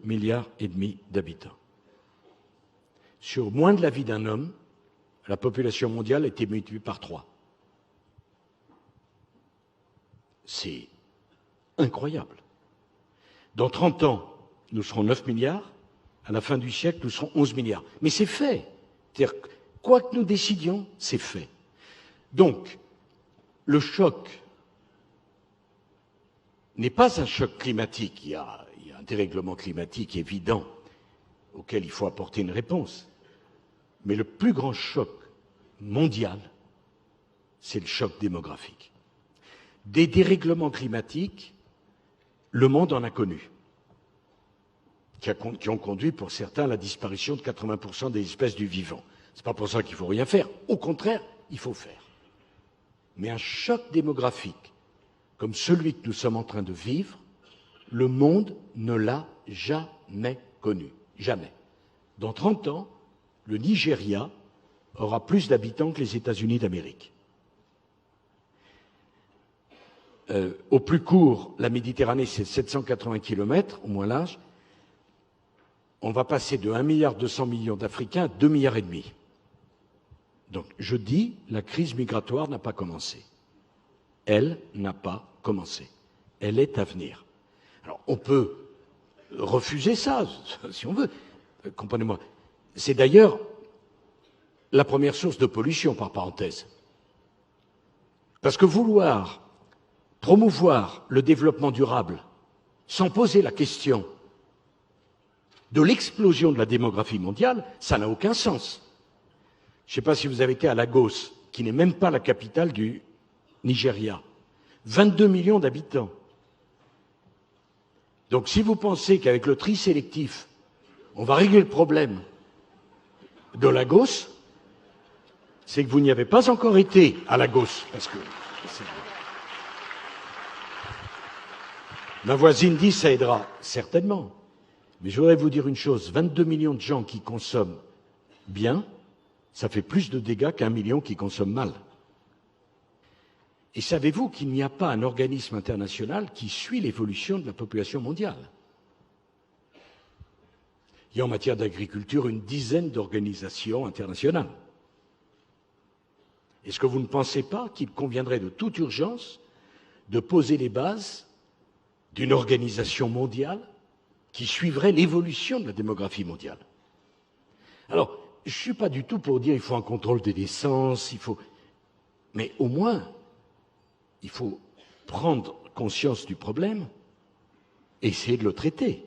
milliards et demi d'habitants. Sur moins de la vie d'un homme, la population mondiale a été multipliée par 3. C'est incroyable. Dans 30 ans, nous serons 9 milliards. À la fin du siècle, nous serons 11 milliards. Mais c'est fait. C'est-à-dire, quoi que nous décidions, c'est fait. Donc, le choc n'est pas un choc climatique. Il y a un dérèglement climatique évident auquel il faut apporter une réponse. Mais le plus grand choc mondial, c'est le choc démographique. Des dérèglements climatiques, le monde en a connu, qui ont conduit pour certains à la disparition de 80% des espèces du vivant. Ce n'est pas pour ça qu'il ne faut rien faire. Au contraire, il faut faire. Mais un choc démographique, comme celui que nous sommes en train de vivre, le monde ne l'a jamais connu. Jamais. Dans 30 ans, le Nigeria aura plus d'habitants que les États-Unis d'Amérique. Au plus court, la Méditerranée, c'est 780 km, au moins large. On va passer de 1,2 milliard d'Africains à 2,5 milliards. Donc, je dis, la crise migratoire n'a pas commencé. Elle n'a pas commencé. Elle est à venir. Alors, on peut refuser ça, si on veut. Comprenez-moi. C'est d'ailleurs la première source de pollution, par parenthèse. Parce que vouloir promouvoir le développement durable sans poser la question de l'explosion de la démographie mondiale, ça n'a aucun sens. Je ne sais pas si vous avez été à Lagos, qui n'est même pas la capitale du Nigeria. 22 millions d'habitants. Donc si vous pensez qu'avec le tri sélectif, on va régler le problème de Lagos, c'est que vous n'y avez pas encore été à Lagos. Parce que ma voisine dit ça aidera, certainement. Mais je voudrais vous dire une chose, 22 millions de gens qui consomment bien, ça fait plus de dégâts qu'1 million qui consomment mal. Et savez-vous qu'il n'y a pas un organisme international qui suit l'évolution de la population mondiale? Il y a en matière d'agriculture une dizaine d'organisations internationales. Est-ce que vous ne pensez pas qu'il conviendrait de toute urgence de poser les bases d'une organisation mondiale qui suivrait l'évolution de la démographie mondiale? Alors, je ne suis pas du tout pour dire qu'il faut un contrôle des naissances, mais au moins, il faut prendre conscience du problème et essayer de le traiter.